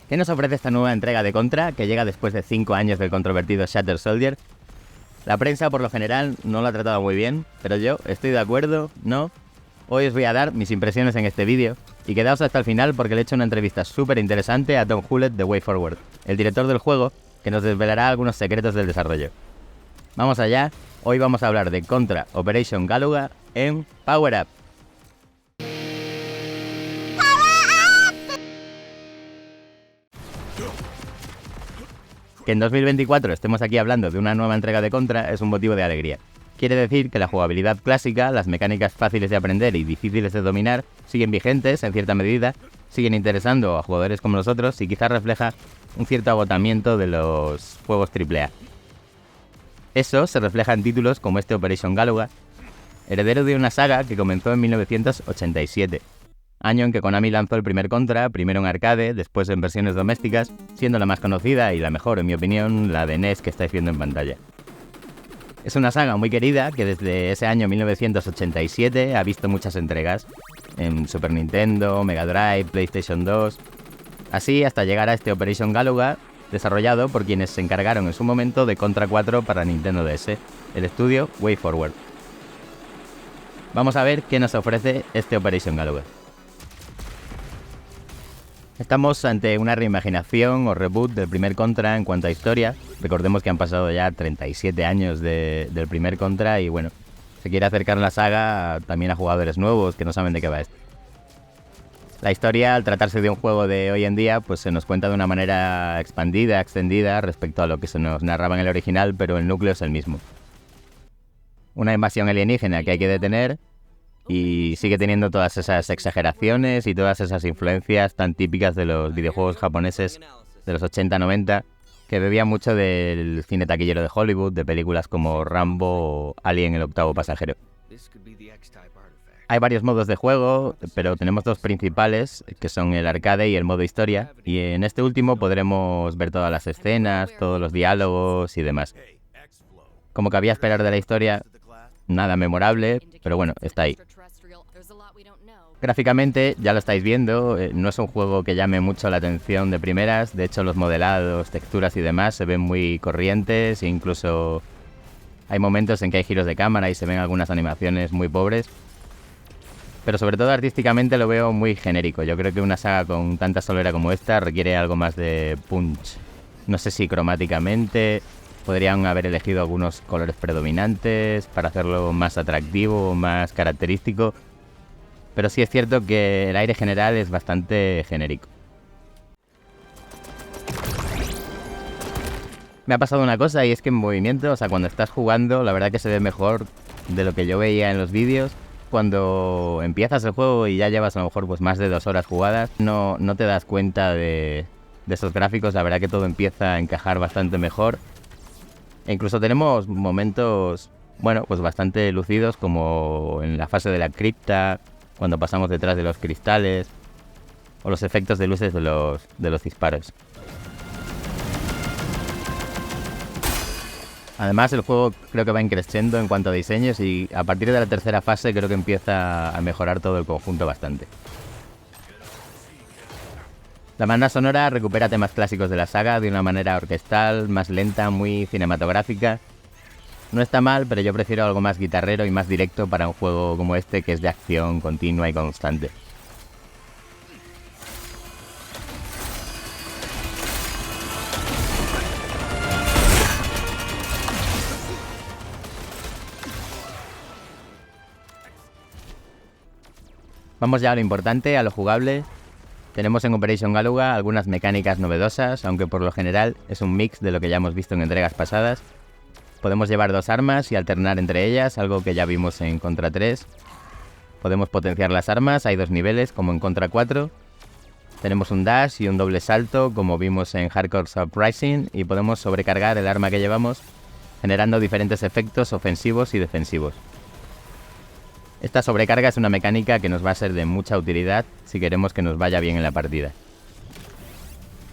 ¿Qué nos ofrece esta nueva entrega de Contra, que llega después de 5 años del controvertido Shattered Soldier? La prensa, por lo general, no lo ha tratado muy bien, pero yo estoy de acuerdo, ¿no? Hoy os voy a dar mis impresiones en este vídeo, y quedaos hasta el final porque le he hecho una entrevista súper interesante a Tom Hewlett de WayForward, el director del juego, que nos desvelará algunos secretos del desarrollo. Vamos allá, hoy vamos a hablar de Contra Operation Galuga en Power Up. Que en 2024 estemos aquí hablando de una nueva entrega de Contra es un motivo de alegría. Quiere decir que la jugabilidad clásica, las mecánicas fáciles de aprender y difíciles de dominar siguen vigentes en cierta medida, siguen interesando a jugadores como nosotros y quizás refleja un cierto agotamiento de los juegos AAA. Eso se refleja en títulos como este Operation Galuga, heredero de una saga que comenzó en 1987. Año en que Konami lanzó el primer Contra, primero en arcade, después en versiones domésticas, siendo la más conocida y la mejor, en mi opinión, la de NES que estáis viendo en pantalla. Es una saga muy querida que desde ese año 1987 ha visto muchas entregas, en Super Nintendo, Mega Drive, PlayStation 2, así hasta llegar a este Operation Galuga, desarrollado por quienes se encargaron en su momento de Contra 4 para Nintendo DS, el estudio WayForward. Vamos a ver qué nos ofrece este Operation Galuga. Estamos ante una reimaginación o reboot del primer Contra en cuanto a historia. Recordemos que han pasado ya 37 años del primer Contra y bueno, se quiere acercar la saga también a jugadores nuevos que no saben de qué va esto. La historia, al tratarse de un juego de hoy en día, pues se nos cuenta de una manera expandida, extendida respecto a lo que se nos narraba en el original, pero el núcleo es el mismo. Una invasión alienígena que hay que detener y sigue teniendo todas esas exageraciones y todas esas influencias tan típicas de los videojuegos japoneses de los 80-90, que bebían mucho del cine taquillero de Hollywood, de películas como Rambo o Alien el octavo pasajero. Hay varios modos de juego, pero tenemos dos principales, que son el arcade y el modo historia, y en este último podremos ver todas las escenas, todos los diálogos y demás. Como cabía esperar de la historia, nada memorable, pero bueno, está ahí. Gráficamente, ya lo estáis viendo, no es un juego que llame mucho la atención de primeras. De hecho, los modelados, texturas y demás se ven muy corrientes e incluso hay momentos en que hay giros de cámara y se ven algunas animaciones muy pobres. Pero sobre todo artísticamente lo veo muy genérico. Yo creo que una saga con tanta solera como esta requiere algo más de punch. No sé si cromáticamente podrían haber elegido algunos colores predominantes para hacerlo más atractivo, más característico. Pero sí es cierto que el aire general es bastante genérico. Me ha pasado una cosa y es que en movimiento, o sea, cuando estás jugando, la verdad que se ve mejor de lo que yo veía en los vídeos. Cuando empiezas el juego y ya llevas a lo mejor pues más de 2 horas jugadas, no te das cuenta de esos gráficos. La verdad que todo empieza a encajar bastante mejor. E incluso tenemos momentos, bueno, pues bastante lucidos, como en la fase de la cripta, cuando pasamos detrás de los cristales, o los efectos de luces de los disparos. Además, el juego creo que va increciendo en cuanto a diseños y a partir de la tercera fase creo que empieza a mejorar todo el conjunto bastante. La banda sonora recupera temas clásicos de la saga de una manera orquestal, más lenta, muy cinematográfica. No está mal, pero yo prefiero algo más guitarrero y más directo para un juego como este, que es de acción continua y constante. Vamos ya a lo importante, a lo jugable. Tenemos en Operation Galuga algunas mecánicas novedosas, aunque por lo general es un mix de lo que ya hemos visto en entregas pasadas. Podemos llevar 2 armas y alternar entre ellas, algo que ya vimos en Contra 3. Podemos potenciar las armas, hay 2 niveles como en Contra 4. Tenemos un dash y un doble salto como vimos en Hardcore Uprising y podemos sobrecargar el arma que llevamos, generando diferentes efectos ofensivos y defensivos. Esta sobrecarga es una mecánica que nos va a ser de mucha utilidad si queremos que nos vaya bien en la partida.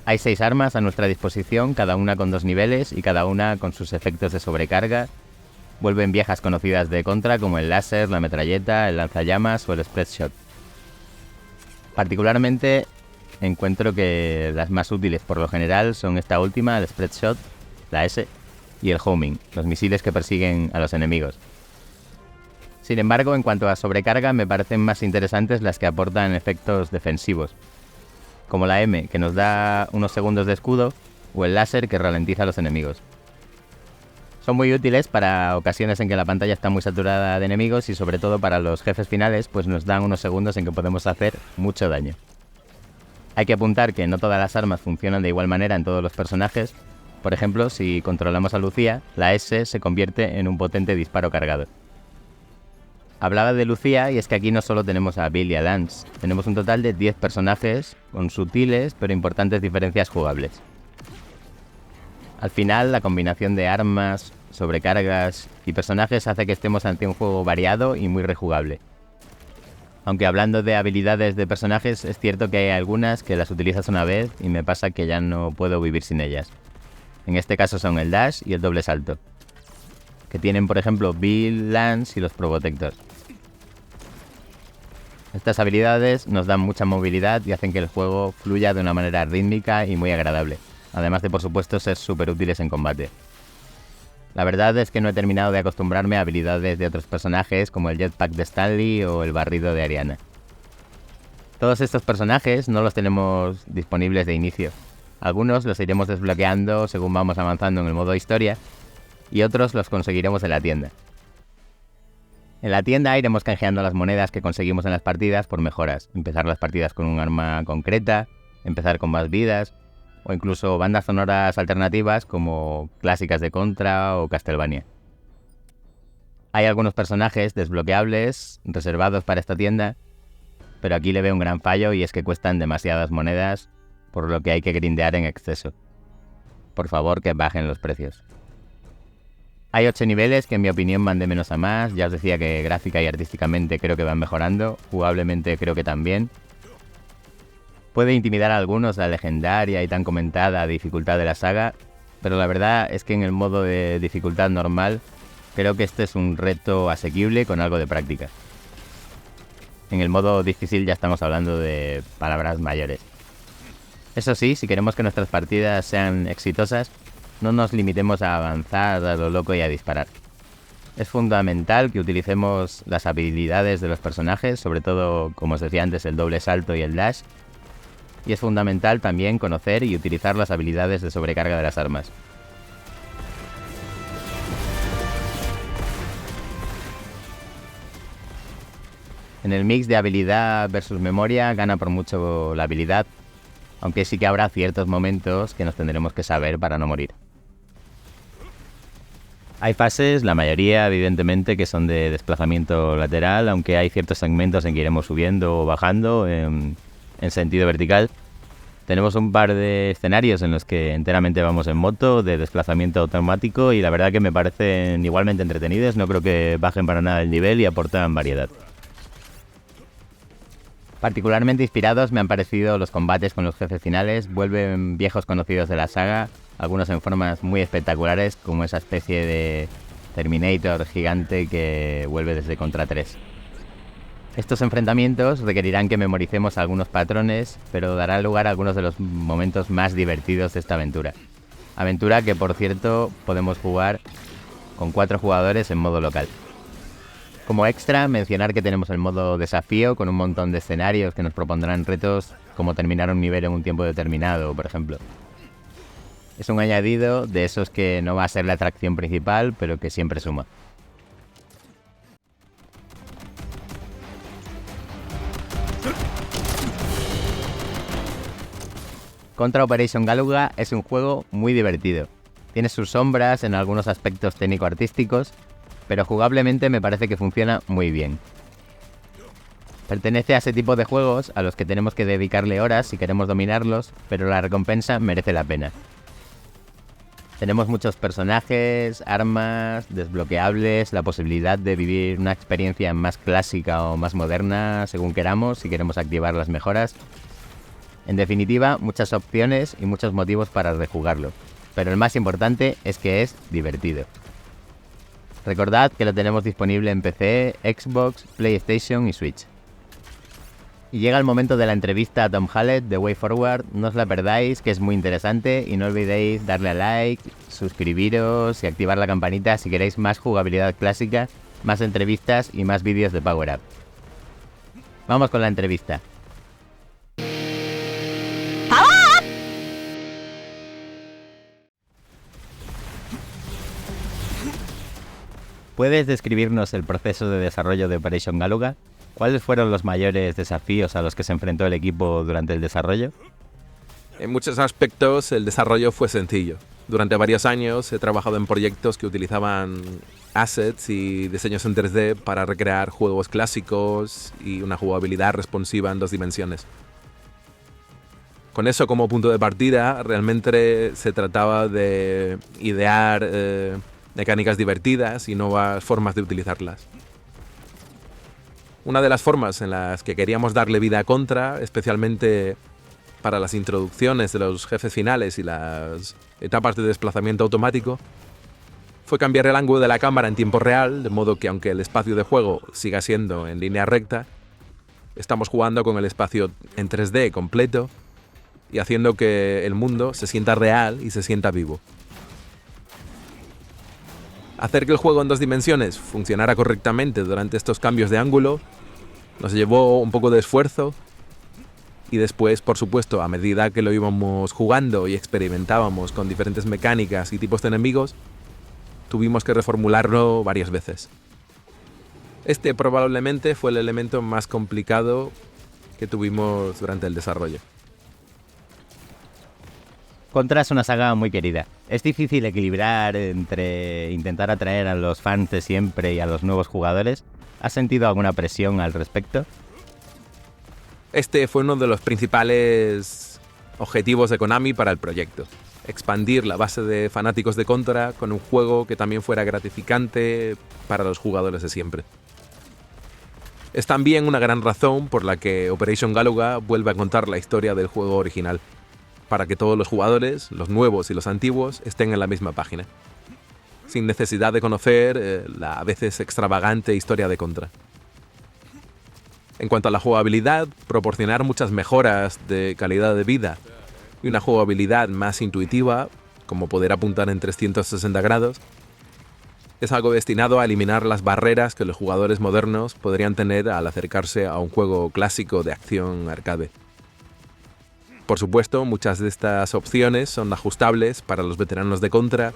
Hay 6 armas a nuestra disposición, cada una con 2 niveles y cada una con sus efectos de sobrecarga. Vuelven viejas conocidas de Contra como el láser, la metralleta, el lanzallamas o el spread shot. Particularmente encuentro que las más útiles por lo general son esta última, el Spread Shot, la S, y el Homing, los misiles que persiguen a los enemigos. Sin embargo, en cuanto a sobrecarga, me parecen más interesantes las que aportan efectos defensivos, como la M, que nos da unos segundos de escudo, o el láser, que ralentiza a los enemigos. Son muy útiles para ocasiones en que la pantalla está muy saturada de enemigos y sobre todo para los jefes finales, pues nos dan unos segundos en que podemos hacer mucho daño. Hay que apuntar que no todas las armas funcionan de igual manera en todos los personajes. Por ejemplo, si controlamos a Lucía, la S se convierte en un potente disparo cargado. Hablaba de Lucía y es que aquí no solo tenemos a Bill y a Lance, tenemos un total de 10 personajes con sutiles pero importantes diferencias jugables. Al final, la combinación de armas, sobrecargas y personajes hace que estemos ante un juego variado y muy rejugable. Aunque hablando de habilidades de personajes, es cierto que hay algunas que las utilizas una vez y me pasa que ya no puedo vivir sin ellas. En este caso son el dash y el doble salto, que tienen por ejemplo Bill, Lance y los Probotectors. Estas habilidades nos dan mucha movilidad y hacen que el juego fluya de una manera rítmica y muy agradable, además de por supuesto ser súper útiles en combate. La verdad es que no he terminado de acostumbrarme a habilidades de otros personajes como el jetpack de Stanley o el barrido de Ariana. Todos estos personajes no los tenemos disponibles de inicio. Algunos los iremos desbloqueando según vamos avanzando en el modo historia y otros los conseguiremos en la tienda. En la tienda iremos canjeando las monedas que conseguimos en las partidas por mejoras, empezar las partidas con un arma concreta, empezar con más vidas, o incluso bandas sonoras alternativas como clásicas de Contra o Castlevania. Hay algunos personajes desbloqueables reservados para esta tienda, pero aquí le veo un gran fallo y es que cuestan demasiadas monedas, por lo que hay que grindear en exceso. Por favor, que bajen los precios. Hay 8 niveles que en mi opinión van de menos a más. Ya os decía que gráfica y artísticamente creo que van mejorando, jugablemente creo que también. Puede intimidar a algunos la legendaria y tan comentada dificultad de la saga, pero la verdad es que en el modo de dificultad normal creo que este es un reto asequible con algo de práctica. En el modo difícil ya estamos hablando de palabras mayores. Eso sí, si queremos que nuestras partidas sean exitosas, no nos limitemos a avanzar a lo loco y a disparar. Es fundamental que utilicemos las habilidades de los personajes, sobre todo, como os decía antes, el doble salto y el dash. Y es fundamental también conocer y utilizar las habilidades de sobrecarga de las armas. En el mix de habilidad versus memoria gana por mucho la habilidad, aunque sí que habrá ciertos momentos que nos tendremos que saber para no morir. Hay fases, la mayoría evidentemente, que son de desplazamiento lateral, aunque hay ciertos segmentos en que iremos subiendo o bajando en sentido vertical. Tenemos un par de escenarios en los que enteramente vamos en moto, de desplazamiento automático, y la verdad que me parecen igualmente entretenidos, no creo que bajen para nada el nivel y aportan variedad. Particularmente inspirados me han parecido los combates con los jefes finales, vuelven viejos conocidos de la saga, algunos en formas muy espectaculares, como esa especie de Terminator gigante que vuelve desde Contra 3. Estos enfrentamientos requerirán que memoricemos algunos patrones, pero darán lugar a algunos de los momentos más divertidos de esta aventura. Aventura que, por cierto, podemos jugar con 4 jugadores en modo local. Como extra, mencionar que tenemos el modo desafío con un montón de escenarios que nos propondrán retos como terminar un nivel en un tiempo determinado, por ejemplo. Es un añadido de esos que no va a ser la atracción principal, pero que siempre suma. Contra Operation Galuga es un juego muy divertido. Tiene sus sombras en algunos aspectos técnico-artísticos, pero jugablemente me parece que funciona muy bien. Pertenece a ese tipo de juegos a los que tenemos que dedicarle horas si queremos dominarlos, pero la recompensa merece la pena. Tenemos muchos personajes, armas, desbloqueables, la posibilidad de vivir una experiencia más clásica o más moderna según queramos, si queremos activar las mejoras. En definitiva, muchas opciones y muchos motivos para rejugarlo, pero el más importante es que es divertido. Recordad que lo tenemos disponible en PC, Xbox, PlayStation y Switch. Y llega el momento de la entrevista a Tom Hallett de WayForward. No os la perdáis, que es muy interesante. Y no olvidéis darle a like, suscribiros y activar la campanita si queréis más jugabilidad clásica, más entrevistas y más vídeos de Power Up. Vamos con la entrevista. ¿Puedes describirnos el proceso de desarrollo de Operation Galuga? ¿Cuáles fueron los mayores desafíos a los que se enfrentó el equipo durante el desarrollo? En muchos aspectos el desarrollo fue sencillo. Durante varios años he trabajado en proyectos que utilizaban assets y diseños en 3D para recrear juegos clásicos y una jugabilidad responsiva en 2 dimensiones. Con eso como punto de partida, realmente se trataba de idear mecánicas divertidas y nuevas formas de utilizarlas. Una de las formas en las que queríamos darle vida a Contra, especialmente para las introducciones de los jefes finales y las etapas de desplazamiento automático, fue cambiar el ángulo de la cámara en tiempo real, de modo que aunque el espacio de juego siga siendo en línea recta, estamos jugando con el espacio en 3D completo y haciendo que el mundo se sienta real y se sienta vivo. Hacer que el juego en 2 dimensiones funcionara correctamente durante estos cambios de ángulo nos llevó un poco de esfuerzo y después, por supuesto, a medida que lo íbamos jugando y experimentábamos con diferentes mecánicas y tipos de enemigos, tuvimos que reformularlo varias veces. Este probablemente fue el elemento más complicado que tuvimos durante el desarrollo. Contra es una saga muy querida. Es difícil equilibrar entre intentar atraer a los fans de siempre y a los nuevos jugadores. ¿Has sentido alguna presión al respecto? Este fue uno de los principales objetivos de Konami para el proyecto. Expandir la base de fanáticos de Contra con un juego que también fuera gratificante para los jugadores de siempre. Es también una gran razón por la que Operation Galuga vuelve a contar la historia del juego original, para que todos los jugadores, los nuevos y los antiguos, estén en la misma página, sin necesidad de conocer la a veces extravagante historia de Contra. En cuanto a la jugabilidad, proporcionar muchas mejoras de calidad de vida y una jugabilidad más intuitiva, como poder apuntar en 360 grados, es algo destinado a eliminar las barreras que los jugadores modernos podrían tener al acercarse a un juego clásico de acción arcade. Por supuesto, muchas de estas opciones son ajustables para los veteranos de Contra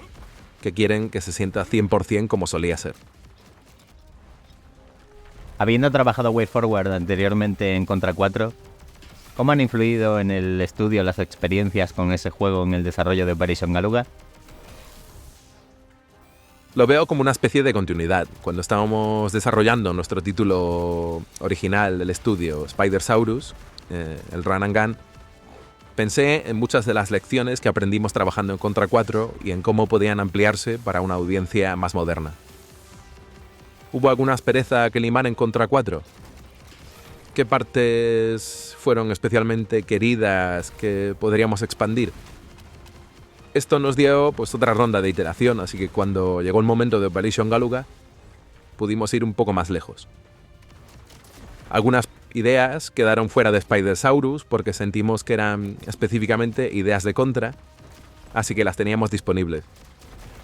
que quieren que se sienta 100% como solía ser. Habiendo trabajado WayForward anteriormente en Contra 4, ¿cómo han influido en el estudio las experiencias con ese juego en el desarrollo de Operation Galuga? Lo veo como una especie de continuidad. Cuando estábamos desarrollando nuestro título original del estudio, Spidersaurus, el Run and Gun, pensé en muchas de las lecciones que aprendimos trabajando en Contra 4 y en cómo podían ampliarse para una audiencia más moderna. ¿Hubo alguna aspereza que limar en Contra 4? ¿Qué partes fueron especialmente queridas que podríamos expandir? Esto nos dio otra ronda de iteración, así que cuando llegó el momento de Operation Galuga, pudimos ir un poco más lejos. Algunas ideas quedaron fuera de Spidersaurus porque sentimos que eran específicamente ideas de Contra, así que las teníamos disponibles.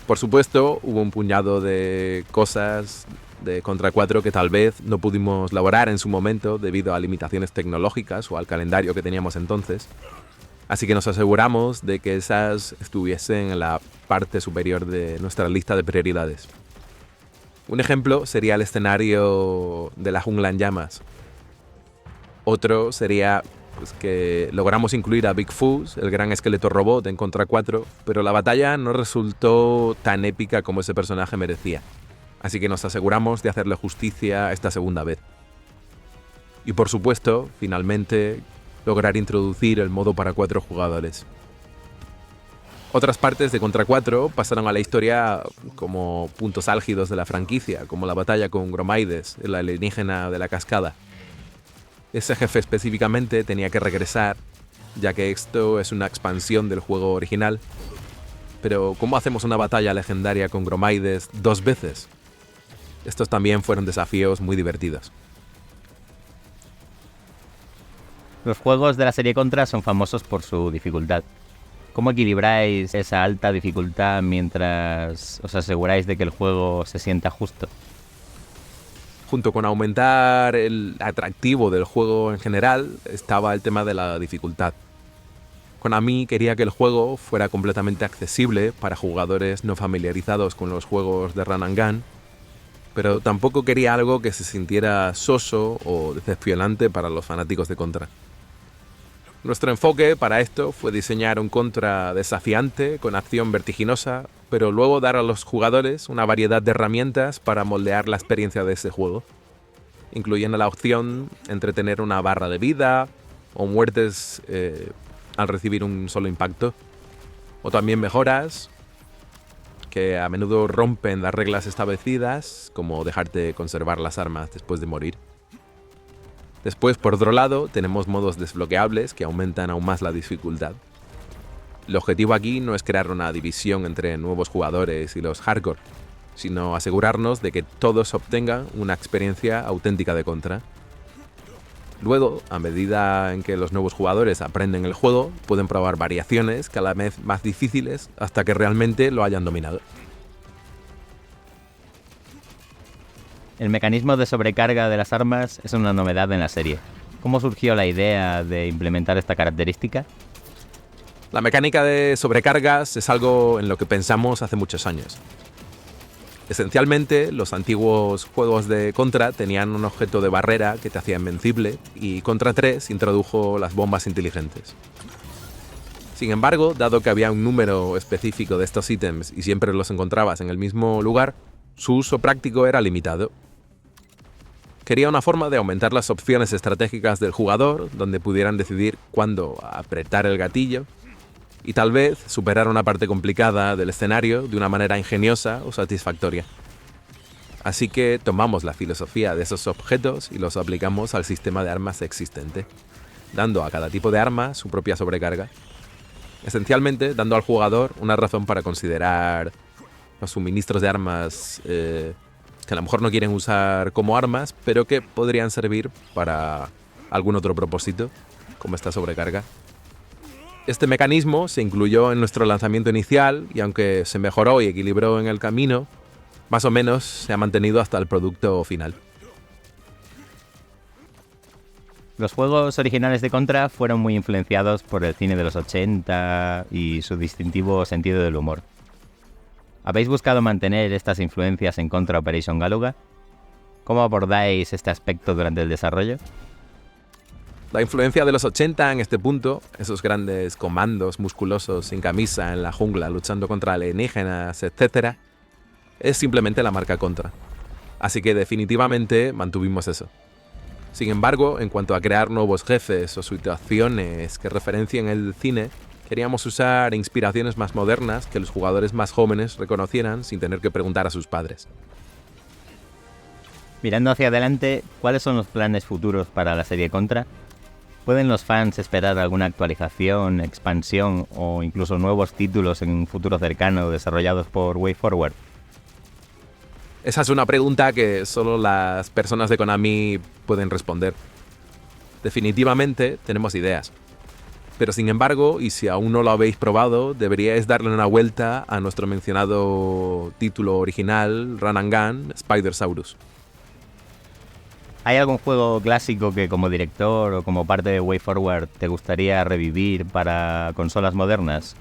Por supuesto, hubo un puñado de cosas de Contra 4 que tal vez no pudimos elaborar en su momento debido a limitaciones tecnológicas o al calendario que teníamos entonces, así que nos aseguramos de que esas estuviesen en la parte superior de nuestra lista de prioridades. Un ejemplo sería el escenario de la jungla en llamas. Otro sería que logramos incluir a Big Fuzz, el gran esqueleto robot, en Contra 4, pero la batalla no resultó tan épica como ese personaje merecía. Así que nos aseguramos de hacerle justicia esta segunda vez. Y por supuesto, finalmente, lograr introducir el modo para 4 jugadores. Otras partes de Contra 4 pasaron a la historia como puntos álgidos de la franquicia, como la batalla con Gromaides, el alienígena de la cascada. Ese jefe específicamente tenía que regresar, ya que esto es una expansión del juego original. Pero ¿cómo hacemos una batalla legendaria con Gromaides 2 veces? Estos también fueron desafíos muy divertidos. Los juegos de la serie Contra son famosos por su dificultad. ¿Cómo equilibráis esa alta dificultad mientras os aseguráis de que el juego se sienta justo? Junto con aumentar el atractivo del juego en general, estaba el tema de la dificultad. Konami quería que el juego fuera completamente accesible para jugadores no familiarizados con los juegos de Run and Gun, pero tampoco quería algo que se sintiera soso o decepcionante para los fanáticos de Contra. Nuestro enfoque para esto fue diseñar un Contra desafiante, con acción vertiginosa, pero luego dar a los jugadores una variedad de herramientas para moldear la experiencia de ese juego, incluyendo la opción entre tener una barra de vida o muertes al recibir un solo impacto, o también mejoras que a menudo rompen las reglas establecidas, como dejarte conservar las armas después de morir. Después, por otro lado, tenemos modos desbloqueables que aumentan aún más la dificultad. El objetivo aquí no es crear una división entre nuevos jugadores y los hardcore, sino asegurarnos de que todos obtengan una experiencia auténtica de Contra. Luego, a medida en que los nuevos jugadores aprenden el juego, pueden probar variaciones cada vez más difíciles hasta que realmente lo hayan dominado. El mecanismo de sobrecarga de las armas es una novedad en la serie. ¿Cómo surgió la idea de implementar esta característica? La mecánica de sobrecargas es algo en lo que pensamos hace muchos años. Esencialmente, los antiguos juegos de Contra tenían un objeto de barrera que te hacía invencible, y Contra 3 introdujo las bombas inteligentes. Sin embargo, dado que había un número específico de estos ítems y siempre los encontrabas en el mismo lugar, su uso práctico era limitado. Quería una forma de aumentar las opciones estratégicas del jugador, donde pudieran decidir cuándo apretar el gatillo, y tal vez superar una parte complicada del escenario de una manera ingeniosa o satisfactoria. Así que tomamos la filosofía de esos objetos y los aplicamos al sistema de armas existente, dando a cada tipo de arma su propia sobrecarga. Esencialmente, dando al jugador una razón para considerar los suministros de armas que a lo mejor no quieren usar como armas, pero que podrían servir para algún otro propósito, como esta sobrecarga. Este mecanismo se incluyó en nuestro lanzamiento inicial y aunque se mejoró y equilibró en el camino, más o menos se ha mantenido hasta el producto final. Los juegos originales de Contra fueron muy influenciados por el cine de los 80 y su distintivo sentido del humor. ¿Habéis buscado mantener estas influencias en Contra Operation Galuga? ¿Cómo abordáis este aspecto durante el desarrollo? La influencia de los 80 en este punto, esos grandes comandos musculosos sin camisa en la jungla luchando contra alienígenas, etc., es simplemente la marca Contra. Así que definitivamente mantuvimos eso. Sin embargo, en cuanto a crear nuevos jefes o situaciones que referencien el cine, queríamos usar inspiraciones más modernas que los jugadores más jóvenes reconocieran sin tener que preguntar a sus padres. Mirando hacia adelante, ¿cuáles son los planes futuros para la serie Contra? ¿Pueden los fans esperar alguna actualización, expansión o incluso nuevos títulos en un futuro cercano desarrollados por WayForward? Esa es una pregunta que solo las personas de Konami pueden responder. Definitivamente tenemos ideas. Pero sin embargo, y si aún no lo habéis probado, deberíais darle una vuelta a nuestro mencionado título original, Run and Gun, Spidersaurus. ¿Hay algún juego clásico que como director o como parte de WayForward te gustaría revivir para consolas modernas?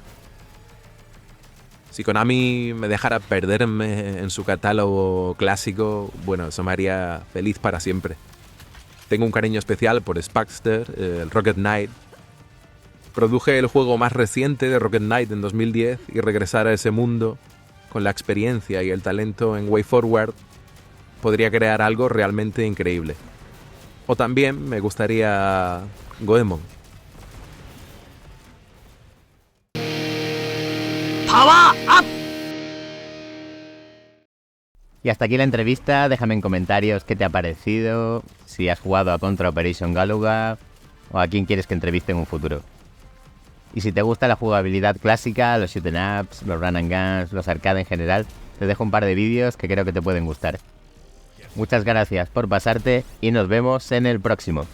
Si Konami me dejara perderme en su catálogo clásico, bueno, eso me haría feliz para siempre. Tengo un cariño especial por Spaxter, el Rocket Knight. Produje el juego más reciente de Rocket Knight en 2010 y regresar a ese mundo con la experiencia y el talento en WayForward podría crear algo realmente increíble. O también me gustaría Goemon. ¡Power up! Y hasta aquí la entrevista. Déjame en comentarios qué te ha parecido, si has jugado a Contra Operation Galuga o a quién quieres que entreviste en un futuro. Y si te gusta la jugabilidad clásica, los shoot 'em ups, los run and guns, los arcade en general, te dejo un par de vídeos que creo que te pueden gustar. Muchas gracias por pasarte y nos vemos en el próximo.